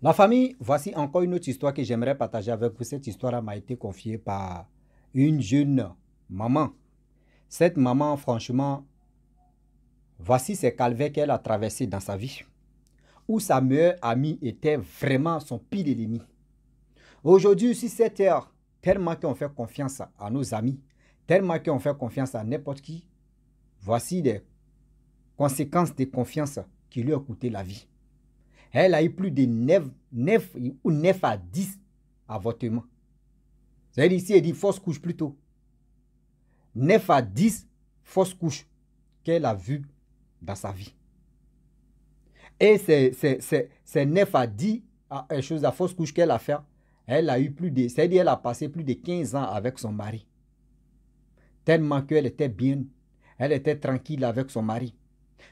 La famille, voici encore une autre histoire que j'aimerais partager avec vous. Cette histoire m'a été confiée par une jeune maman. Cette maman, franchement, voici ces calvaires qu'elle a traversés dans sa vie, où sa meilleure amie était vraiment son pire ennemi. Aujourd'hui, sur cette terre, tellement qu'on fait confiance à nos amis, tellement qu'on fait confiance à n'importe qui, voici des conséquences de confiance qui lui ont coûté la vie. Elle a eu plus de 9 à 10 avortements. C'est-à-dire ici, elle dit fausse couche plutôt. 9 à 10 fausses couches qu'elle a vues dans sa vie. Et c'est 9 à 10 choses à fausses couches qu'elle a fait. Elle a eu plus de, c'est-à-dire elle a passé plus de 15 ans avec son mari. Tellement qu'elle était bien, elle était tranquille avec son mari.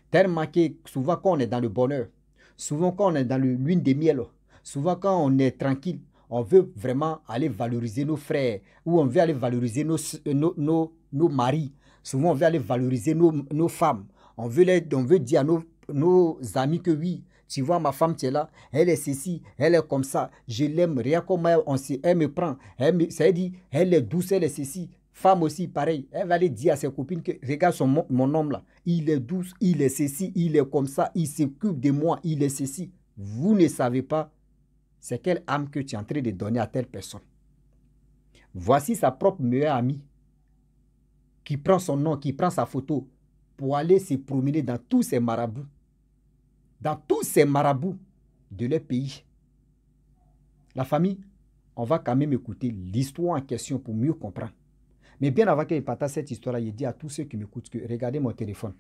Tellement que souvent quand on est dans le bonheur, souvent quand on est dans l'une des miels, souvent quand on est tranquille, on veut vraiment aller valoriser nos frères, ou on veut aller valoriser nos maris. Souvent on veut aller valoriser nos femmes. On veut dire à nos amis que oui, tu vois ma femme, tu es là, elle est ceci, elle est comme ça, je l'aime, rien comme elle me prend, ça dit, elle est douce, elle est ceci. Femme aussi, pareil, elle va aller dire à ses copines que regarde mon homme là, il est douce, il est ceci, il est comme ça, il s'occupe de moi, il est ceci. Vous ne savez pas c'est quelle âme que tu es en train de donner à telle personne. Voici sa propre meilleure amie qui prend son nom, qui prend sa photo pour aller se promener dans tous ces marabouts de leur pays. La famille, on va quand même écouter l'histoire en question pour mieux comprendre. Mais bien avant qu'il partage cette histoire-là, il dit à tous ceux qui m'écoutent que regardez mon téléphone.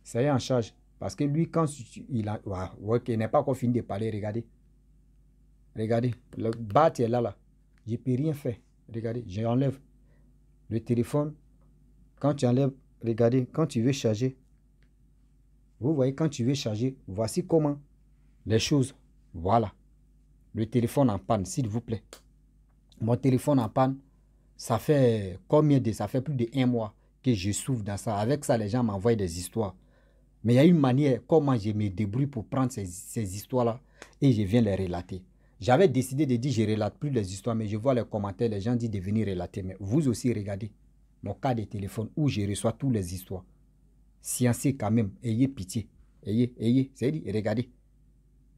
Ça y est en charge. Parce que lui, quand il n'est pas encore fini de parler, regardez. Regardez, le bat est là. Je ne peux rien faire. Regardez, j'enlève le téléphone. Quand tu enlèves, regardez, quand tu veux charger, vous voyez, quand tu veux charger, voici comment les choses. Voilà. Le téléphone en panne, s'il vous plaît. Mon téléphone en panne, ça fait ça fait plus d'1 mois que je souffre dans ça. Avec ça, les gens m'envoient des histoires. Mais il y a une manière comment je me débrouille pour prendre ces histoires-là et je viens les relater. J'avais décidé de dire je ne relate plus les histoires, mais je vois les commentaires, les gens disent de venir relater. Mais vous aussi, regardez mon cas de téléphone où je reçois toutes les histoires. Sciencez quand même, ayez pitié. C'est dit, regardez.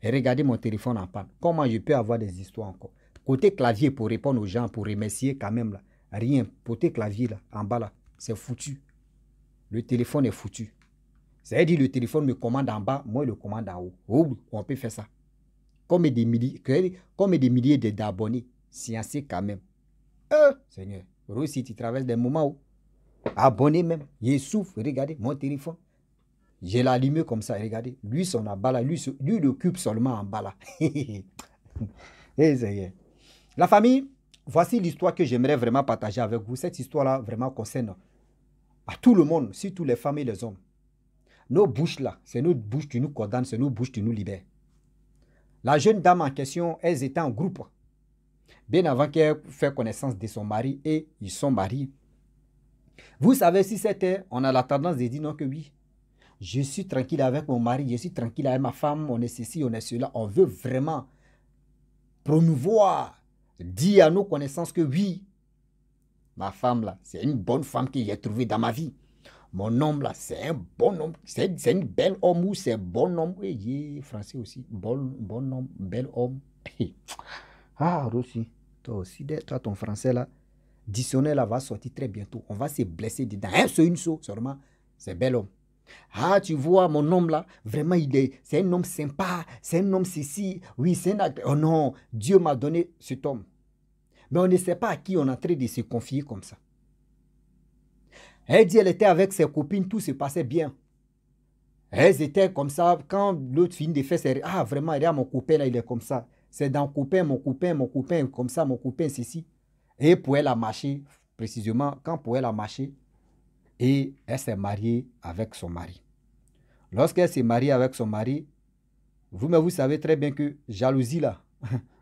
Et regardez mon téléphone en panne. Comment je peux avoir des histoires encore? Côté clavier, pour répondre aux gens, pour remercier quand même, là, rien. Côté clavier, là, en bas, là, c'est foutu. Le téléphone est foutu. C'est-à-dire le téléphone me commande en bas, moi, je le commande en haut. Oh, on peut faire ça. Comme des milliers d'abonnés. Sciencez quand même. Seigneur, si tu traverses des moments où abonné même, il souffre, regardez, mon téléphone. Je l'ai allumé comme ça, regardez. Lui, son en bas là, lui il occupe seulement en bas là. La famille, voici l'histoire que j'aimerais vraiment partager avec vous. Cette histoire-là vraiment concerne à tout le monde, surtout les femmes et les hommes. Nos bouches là, c'est nos bouches qui nous condamnent, c'est nos bouches qui nous libèrent. La jeune dame en question, elles étaient en groupe. Bien avant qu'elle fasse connaissance de son mari et ils sont mariés. Vous savez, si c'était, on a la tendance de dire non que oui. Je suis tranquille avec mon mari, je suis tranquille avec ma femme, on est ceci, on est cela. On veut vraiment promouvoir, dire à nos connaissances que oui, ma femme là, c'est une bonne femme que j'ai trouvée dans ma vie. Mon homme là, c'est un bon homme, c'est une belle homme ou c'est un bon homme. Oui, français aussi, bon homme, bel homme. Ah, Rossi, toi aussi, toi ton français là, dictionnaire là va sortir très bientôt. On va se blesser dedans. C'est une chose seulement, c'est bel homme. Ah, tu vois, mon homme là, vraiment, c'est un homme sympa, c'est un homme ceci. Oui, c'est un acteur. Oh non, Dieu m'a donné cet homme. Mais on ne sait pas à qui on est en train de se confier comme ça. Elle dit, elle était avec ses copines, tout se passait bien. Elles étaient comme ça, quand l'autre finit de faire ses... Ah, vraiment, regarde mon copain là, il est comme ça. C'est dans mon copain, comme ça, mon copain, ceci. Et pour elle a marché, précisément, quand pour elle a marché, et elle s'est mariée avec son mari. Lorsqu'elle s'est mariée avec son mari, vous savez très bien que jalousie là,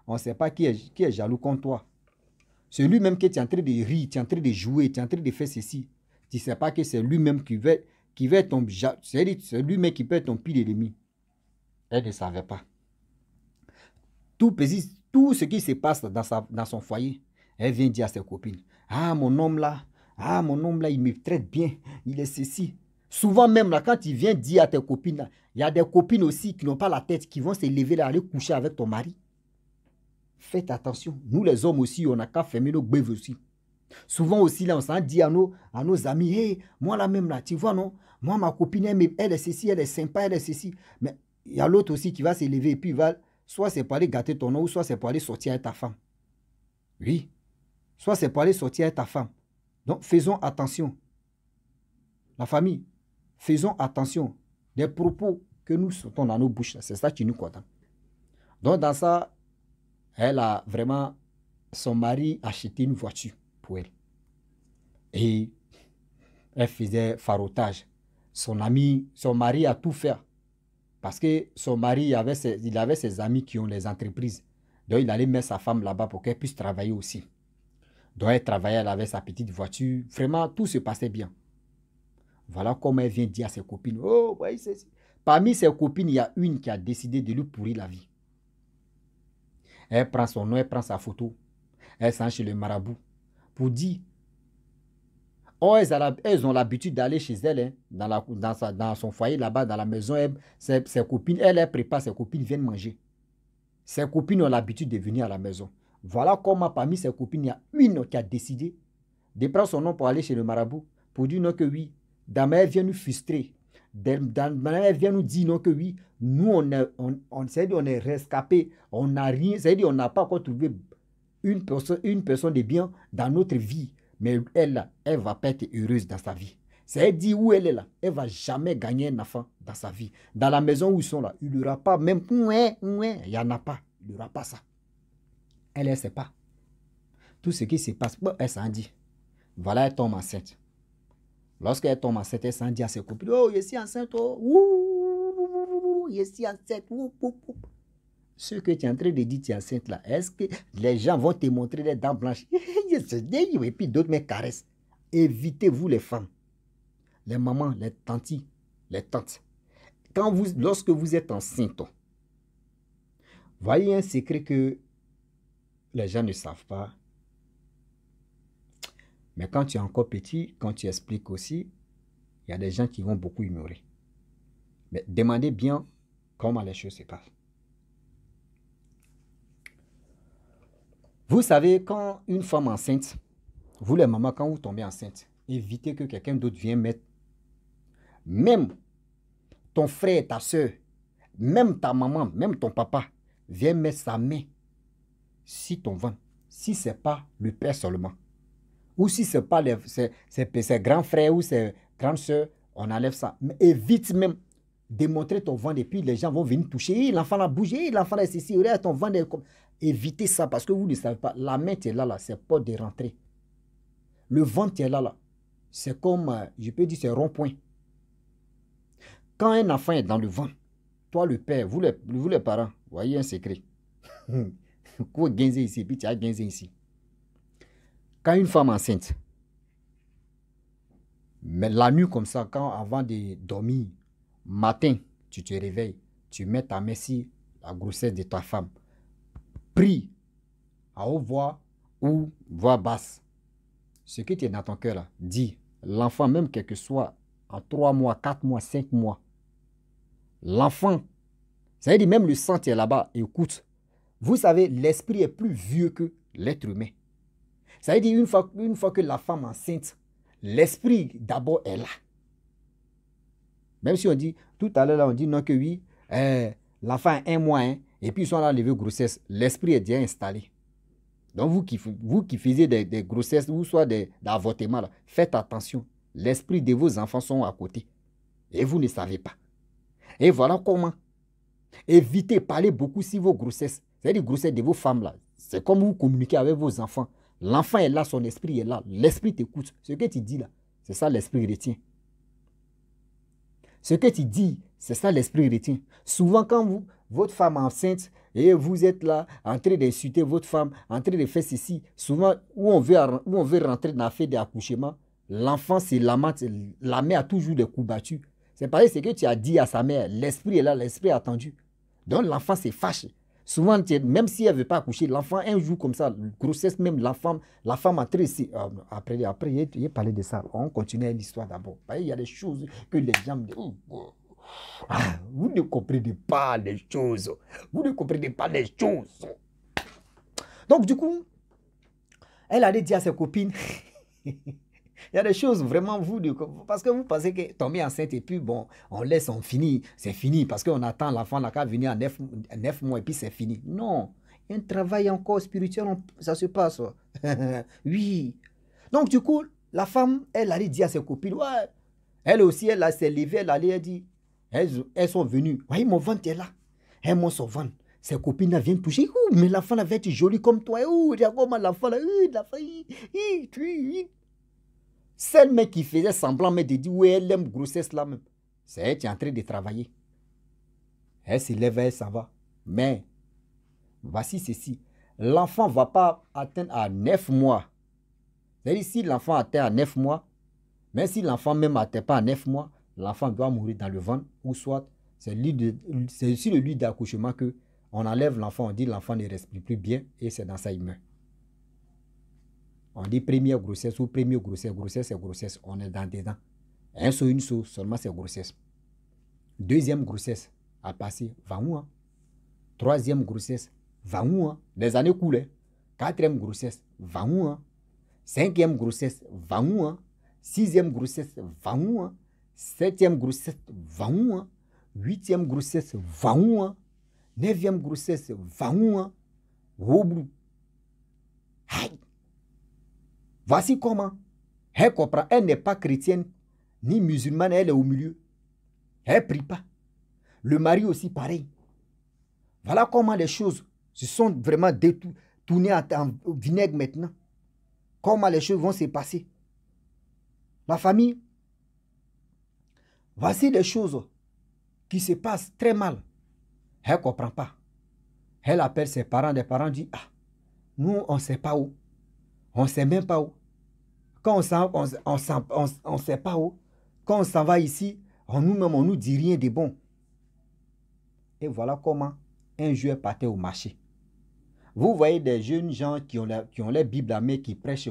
on ne sait pas qui est jaloux contre toi. C'est lui-même qui est en train de rire, tu es en train de jouer, tu es en train de faire ceci. Tu ne sais pas que c'est lui-même qui va être ton... C'est lui-même qui peut être ton pire ennemi. Elle ne savait pas. tout ce qui se passe dans son foyer, elle vient dire à ses copines, ah, mon homme là, il me traite bien, il est ceci. Souvent même, là, quand il vient dire à tes copines, il y a des copines aussi qui n'ont pas la tête, qui vont se lever là, aller coucher avec ton mari. Faites attention. Nous, les hommes aussi, on n'a qu'à fermer nos bœufs aussi. Souvent aussi, là, on s'en dit à nos amis, hey, moi là même, là, tu vois, non? Moi, ma copine, elle est ceci, elle est sympa, elle est ceci. Mais il y a l'autre aussi qui va se lever et puis il va, soit c'est pour aller gâter ton nom, ou soit c'est pour aller sortir avec ta femme. Oui. Soit c'est pour aller sortir avec ta femme. Donc, faisons attention. La famille, faisons attention des propos que nous sortons dans nos bouches. C'est ça qui nous condamne. Donc, dans ça, elle a vraiment, son mari a acheté une voiture pour elle. Et elle faisait farotage. Son mari a tout fait. Parce que son mari, il avait ses amis qui ont les entreprises. Donc, il allait mettre sa femme là-bas pour qu'elle puisse travailler aussi. Donc, elle travaillait, elle avait sa petite voiture. Vraiment, tout se passait bien. Voilà comment elle vient dire à ses copines. Oh, ouais, parmi ses copines, il y a une qui a décidé de lui pourrir la vie. Elle prend son nom, elle prend sa photo. Elle s'en chez le marabout pour dire, oh, elles ont l'habitude d'aller chez elle, hein, dans son foyer là-bas, dans la maison. Ses copines, elle prépare, ses copines viennent manger. Ses copines ont l'habitude de venir à la maison. Voilà comment parmi ses copines, il y a une qui a décidé de prendre son nom pour aller chez le marabout, pour dire non que oui, Dama, elle vient nous frustrer. Dama, elle vient nous dire non que oui, nous, on est rescapés, on n'a rien, c'est-à-dire on n'a pas encore trouvé une personne de bien dans notre vie. Mais elle va pas être heureuse dans sa vie. C'est-à-dire où elle est là, elle ne va jamais gagner un enfant dans sa vie. Dans la maison où ils sont là, il n'y aura pas, même, il n'y en a pas, il n'y aura pas ça. Elle ne sait pas. Tout ce qui se passe, elle s'en dit. Voilà, elle tombe enceinte. Lorsqu'elle tombe enceinte, elle s'en dit à ses copines, oh, je suis enceinte, oh, je suis enceinte, ce que tu es en train de dire, tu es enceinte là, est-ce que les gens vont te montrer les dents blanches? Et puis d'autres me caressent. Évitez-vous les femmes, les mamans, les tantis, les tantes. Lorsque vous êtes enceinte, voyez un secret que les gens ne savent pas. Mais quand tu es encore petit, quand tu expliques aussi, il y a des gens qui vont beaucoup ignorer. Mais demandez bien comment les choses se passent. Vous savez, quand une femme enceinte, vous les mamans, quand vous tombez enceinte, évitez que quelqu'un d'autre vienne mettre, même ton frère, ta soeur, même ta maman, même ton papa, vient mettre sa main sur ton ventre, si ce n'est pas le père seulement. Ou si ce n'est pas ses grands frères ou ses grandes soeurs, on enlève ça. Mais évite même de montrer ton ventre et puis les gens vont venir toucher. L'enfant a bougé, l'enfant a ceci, regarde ton ventre. Évitez ça parce que vous ne savez pas. La main, tu es là, c'est pas de rentrer. Le ventre, tu es là. C'est comme, je peux dire, c'est rond-point. Quand un enfant est dans le ventre, toi le père, vous les parents, voyez un secret. Quoi gagner ici, puis tu as gagné ici. Quand une femme enceinte, mais la nuit comme ça, avant de dormir, matin, tu te réveilles, tu mets ta main sur la grossesse de ta femme. Prie à haute voix ou voix basse. Ce qui est dans ton cœur là, dis, l'enfant, même quel que soit, en 3 mois, 4 mois, 5 mois, l'enfant, c'est-à-dire même le sang qui est là-bas, écoute, vous savez, l'esprit est plus vieux que l'être humain. Ça veut dire une fois que la femme est enceinte, l'esprit d'abord est là. Même si on dit, tout à l'heure, on dit non que oui, l'enfant a 1 mois, hein, et puis ils sont là levé grossesse, l'esprit est déjà installé. Donc vous qui faisiez des grossesses ou soit des avortements, faites attention. L'esprit de vos enfants sont à côté. Et vous ne savez pas. Et voilà comment. Évitez de parler beaucoup sur vos grossesses. C'est-à-dire les grossesses de vos femmes là. C'est comme vous communiquez avec vos enfants. L'enfant est là, son esprit est là. L'esprit t'écoute. Ce que tu dis là, c'est ça l'esprit retient. Ce que tu dis, c'est ça l'esprit retient. Souvent quand votre femme est enceinte et vous êtes là en train d'insulter votre femme, en train de faire ceci, souvent où on veut rentrer dans la fête d'accouchement, l'enfant c'est la mère a toujours des coups battus. C'est pareil, ce que tu as dit à sa mère, l'esprit est là, l'esprit a attendu. Donc l'enfant se fâche. Souvent, même si elle ne veut pas accoucher, l'enfant, un jour comme ça, grossesse même, la femme a ici. Après, il parlé de ça. On continue l'histoire d'abord. Il y a des choses que les gens me disent. Vous ne comprenez pas les choses. Vous ne comprenez pas les choses. Donc, du coup, elle allait dire à ses copines, il y a des choses vraiment, parce que vous pensez que tomber enceinte et puis bon, on laisse, on finit, c'est fini, parce qu'on attend l'enfant, n'a qu'à venir à 9 mois et puis c'est fini. Non, un travail encore spirituel, ça se passe. Oui. Donc, du coup, la femme, elle allait dire à ses copines, ouais, elle aussi, elle s'est levée, elle allait dire, elles sont venues, voyez, mon ventre est là, elles m'ont son ventre. Ses copines viennent toucher. Mais l'enfant va être joli comme toi. Regarde comment l'enfant là. Celle mec qui faisait semblant mais de dire oui, elle aime grossesse là même. C'est elle qui est en train de travailler. Elle se lève, elle s'en va. Mais voici ceci. L'enfant ne va pas atteindre à 9 mois. C'est-à-dire si l'enfant atteint à 9 mois, mais si l'enfant même n'atteint pas à 9 mois, l'enfant doit mourir dans le ventre ou soit c'est sur le lit d'accouchement que on enlève l'enfant, on dit l'enfant ne respire plus bien et c'est dans ça il meurt. On dit première grossesse ou première grossesse, grossesse c'est grossesse, on est dans dedans. Un saut, une saut, seulement c'est grossesse. Deuxième grossesse, à passer, va où hein? Troisième grossesse, va où hein? Les années coulent. Quatrième grossesse, va où hein? Cinquième grossesse, va où hein? Sixième grossesse, va où hein? Septième grossesse, va où hein? Huitième grossesse, va où hein? Neuvième grossesse, va où hein? Robrou. Aïe! Voici comment. Elle comprend, elle n'est pas chrétienne, ni musulmane, elle est au milieu. Elle ne prie pas. Le mari aussi pareil. Voilà comment les choses se sont vraiment tournées en vinaigre maintenant. Comment les choses vont se passer. La famille, voici les choses qui se passent très mal. Elle ne comprend pas. Elle appelle ses parents, les parents disent, ah, nous, on ne sait pas où. On ne sait même pas où. Quand on ne sait pas où. Quand on s'en va ici, nous-mêmes, on ne nous dit rien de bon. Et voilà comment un jour partait au marché. Vous voyez des jeunes gens qui ont les Bibles à main, qui prêchent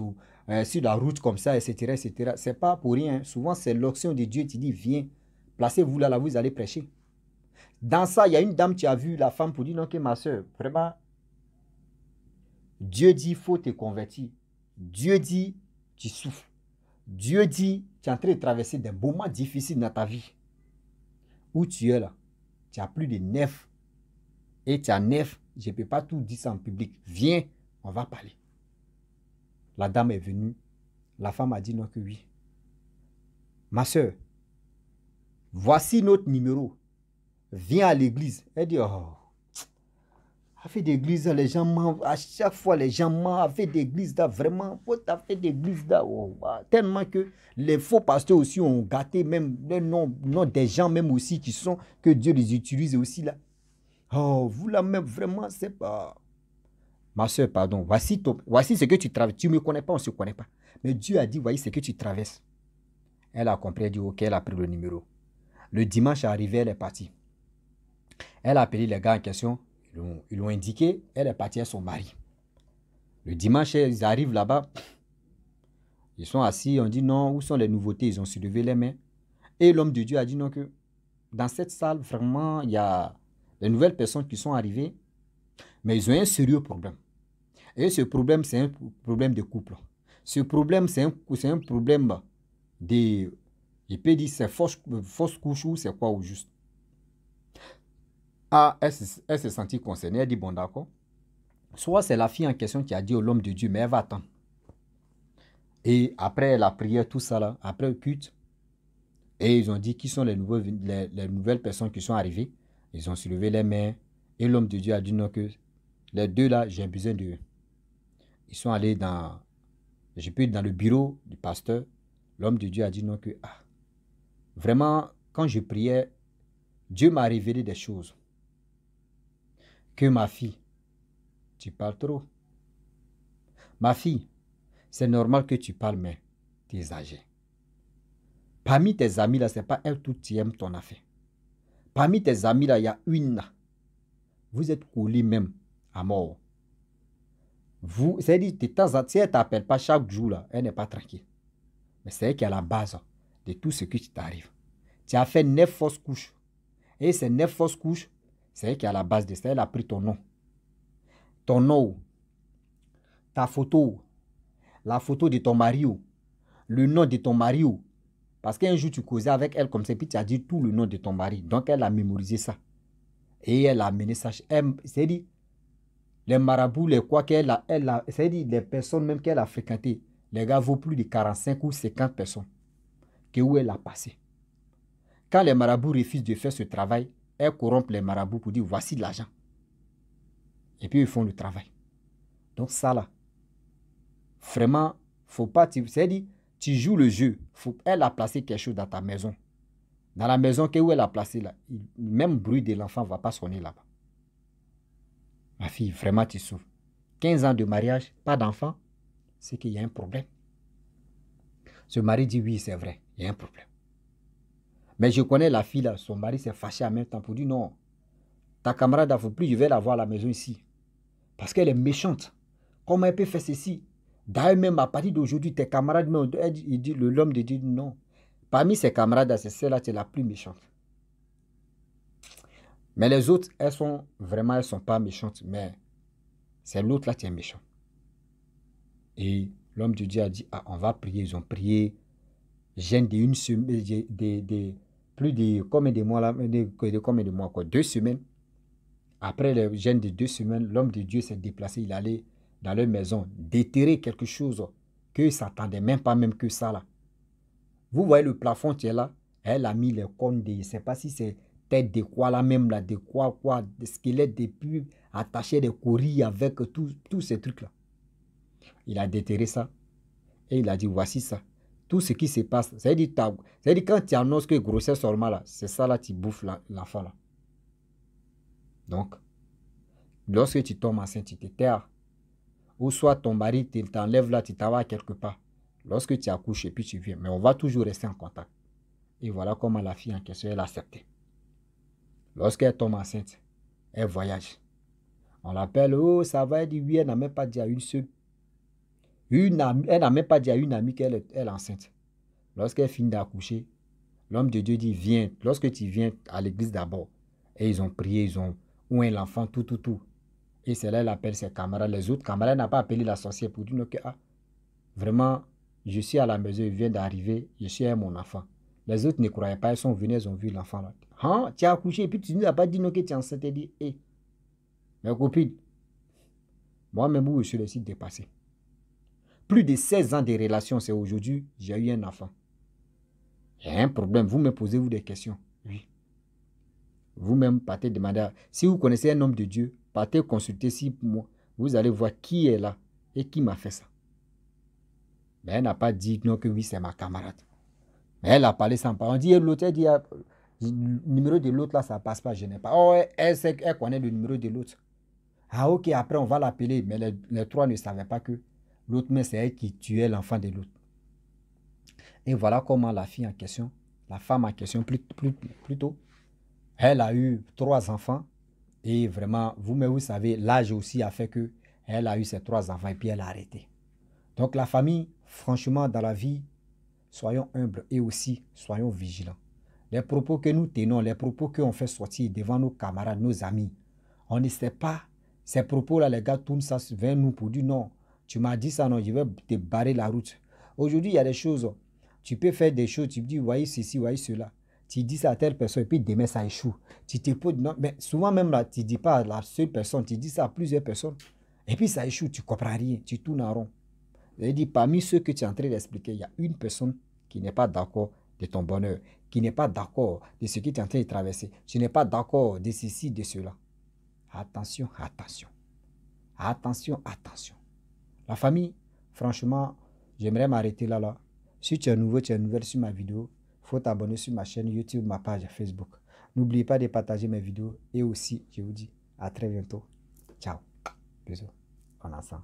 sur la route comme ça, etc. etc. Ce n'est pas pour rien. Souvent, c'est l'onction de Dieu qui dit, viens, placez-vous là, vous allez prêcher. Dans ça, il y a une dame qui a vu la femme pour dire, non, que ma soeur, vraiment, Dieu dit, il faut te convertir. Dieu dit, tu souffres. Dieu dit, tu es en train de traverser des moments difficiles dans ta vie. Où tu es là, tu as plus de 9. Et tu as 9, je ne peux pas tout dire ça en public. Viens, on va parler. La dame est venue. La femme a dit non que oui. Ma soeur, voici notre numéro. Viens à l'église. Elle dit, oh, a fait d'église, les gens mentent. À chaque fois, les gens mentent. A fait d'église, vraiment. A fait d'église, oh, tellement que les faux pasteurs aussi ont gâté même les noms des gens même aussi qui sont, que Dieu les utilise aussi là. Oh, vous là même, vraiment, c'est pas... Ma soeur, pardon, voici ce que tu traverses. Tu ne me connais pas, on ne se connaît pas. Mais Dieu a dit, voici ce que tu traverses. Elle a compris, elle a dit, ok, elle a pris le numéro. Le dimanche arrivé, elle est partie. Elle a appelé les gars en question, ils l'ont indiqué, elle est partie à son mari. Le dimanche, ils arrivent là-bas, ils sont assis, on dit non, où sont les nouveautés? Ils ont soulevé les mains. Et l'homme de Dieu a dit non, que dans cette salle, vraiment, il y a les nouvelles personnes qui sont arrivées, mais ils ont un sérieux problème. Et ce problème, c'est un problème de couple. Ce problème, c'est un problème de... Il peut dire c'est fausse couche ou c'est quoi au juste. Ah, elle s'est sentie concernée. Elle dit bon d'accord. Soit c'est la fille en question qui a dit à l'homme de Dieu, mais elle va attendre. Et après la prière, tout ça là, après le culte, et ils ont dit qui sont les nouvelles personnes qui sont arrivées. Ils ont soulevé les mains. Et l'homme de Dieu a dit non que les deux là, j'ai besoin d'eux. Ils sont allés dans le bureau du pasteur. L'homme de Dieu a dit non que, vraiment, quand je priais, Dieu m'a révélé des choses. Que ma fille, tu parles trop. Ma fille, c'est normal que tu parles, mais tu es âgée. Parmi tes amis là, ce n'est pas elle tout qui aime ton affaire. Parmi tes amis là, il y a une là. vous êtes collés même à mort. C'est-à-dire, de temps en temps, si elle ne t'appelle pas chaque jour, là, elle n'est pas tranquille. Mais c'est elle qui est à la base de tout ce qui t'arrive. Tu as fait 9 fausses couches. Et ces 9 fausses couches, c'est elle qui est à la base de ça. Elle a pris ton nom. Ton nom, ta photo, la photo de ton mari, le nom de ton mari. Parce qu'un jour, tu causais avec elle comme ça, puis tu as dit tout le nom de ton mari. Donc, elle a mémorisé ça. Et elle a amené ça. C'est-à-dire, les marabouts, les quoi qu'elle a, c'est-à-dire les personnes même qu'elle a fréquentées, les gars vaut plus de 45 ou 50 personnes que où elle a passé. Quand les marabouts refusent de faire ce travail, elle corrompt les marabouts pour dire voici l'argent. Et puis ils font le travail. Donc ça là, vraiment, faut pas, c'est-à-dire, tu joues le jeu. Elle a placé quelque chose dans ta maison. Dans la maison où elle a placé là, même bruit de l'enfant ne va pas sonner là-bas. Ma fille, vraiment tu souffres. 15 ans de mariage, pas d'enfant, c'est qu'il y a un problème. Ce mari dit oui, c'est vrai, il y a un problème. Mais je connais la fille là, son mari s'est fâché en même temps pour dire non, ta camarade, il ne faut plus, je vais la voir à la maison ici. Parce qu'elle est méchante. Comment elle peut faire ceci? D'ailleurs, même à partir d'aujourd'hui, tes camarades, l'homme dit non. Parmi ses camarades, c'est celle-là qui est la plus méchante. Mais les autres, elles sont pas méchantes, mais c'est l'autre là qui est méchant. Et l'homme de Dieu a dit, ah, on va prier. Ils ont prié. Jeûne de une semaine, plus de combien de mois là, combien de mois quoi, 2 semaines. Après le jeûne de 2 semaines, l'homme de Dieu s'est déplacé, il allait dans leur maison déterrer quelque chose qu'ils ne s'attendaient même pas même que ça là. Vous voyez le plafond qui est là, elle a mis les cornes de, je ne sais pas si c'est tête de quoi là même là, de quoi, des squelettes de pubs attachés, des corilles avec tous ces trucs là. Il a déterré ça et il a dit voici ça. Tout ce qui se passe, c'est-à-dire quand tu annonces que grossesse seulement là, c'est ça là, tu bouffes l'enfant là. Donc, lorsque tu tombes enceinte, tu te terres. Ou soit ton mari t'enlève là, tu t'en vas quelque part. Lorsque tu accouches et puis tu viens. Mais on va toujours rester en contact. Et voilà comment la fille en question, elle a accepté. Lorsqu'elle tombe enceinte, elle voyage. On l'appelle, oh ça va, elle dit oui, elle n'a même pas dit à une seule. Elle n'a même pas dit à une amie qu'elle est enceinte. Lorsqu'elle finit d'accoucher, l'homme de Dieu dit viens. Lorsque tu viens à l'église d'abord, et ils ont prié, ils ont oint l'enfant, tout. Et c'est là qu'elle appelle ses camarades. Les autres camarades n'ont pas appelé la sorcière pour dire que vraiment, je suis à la maison, il vient d'arriver, je suis à mon enfant. Les autres ne croyaient pas, ils sont venus, ils ont vu l'enfant là. Hein, tu as accouché et puis tu ne as pas dit que tu es enceinte. Et dit, hé, mes copines, moi-même, je suis le site dépassé. Plus de 16 ans de relation, c'est aujourd'hui, j'ai eu un enfant. Il y a un problème, vous me posez-vous des questions? Oui. Vous-même, partez demander. Si vous connaissez un homme de Dieu, partez consulter si moi, vous allez voir qui est là et qui m'a fait ça. Mais elle n'a pas dit non que oui, c'est ma camarade. Mais elle a parlé sans parler. On dit l'autre, elle dit le numéro de l'autre là, ça ne passe pas, je n'ai pas. Oh, elle connaît le numéro de l'autre. Ah ok, après on va l'appeler. Mais les trois ne savaient pas que l'autre, mais c'est elle qui tuait l'enfant de l'autre. Et voilà comment la fille en question, la femme en question plutôt, elle a eu 3 enfants. Et vraiment, vous savez, l'âge aussi a fait que elle a eu ses 3 enfants et puis elle a arrêté. Donc la famille, franchement, dans la vie, soyons humbles et aussi soyons vigilants. Les propos que nous tenons, les propos qu'on fait sortir devant nos camarades, nos amis, on ne sait pas. Ces propos-là, les gars tournent ça vers nous pour dire non, tu m'as dit ça, non, je vais te barrer la route. Aujourd'hui, il y a des choses, tu peux faire des choses, tu me dis, voyez ceci, voyez cela. Tu dis ça à telle personne et puis demain ça échoue. Tu te poses, non, mais souvent même là, tu ne dis pas à la seule personne, tu dis ça à plusieurs personnes. Et puis ça échoue, tu ne comprends rien, tu tournes en rond. Je dis, parmi ceux que tu es en train d'expliquer, il y a une personne qui n'est pas d'accord de ton bonheur, qui n'est pas d'accord de ce que tu es en train de traverser. Tu n'es pas d'accord de ceci, de cela. Attention, attention. Attention, attention. La famille, franchement, j'aimerais m'arrêter là. Si tu es nouveau, tu es nouvelle sur ma vidéo, il faut t'abonner sur ma chaîne YouTube, ma page Facebook. N'oubliez pas de partager mes vidéos et aussi, je vous dis à très bientôt. Ciao. Bisous. On ensemble.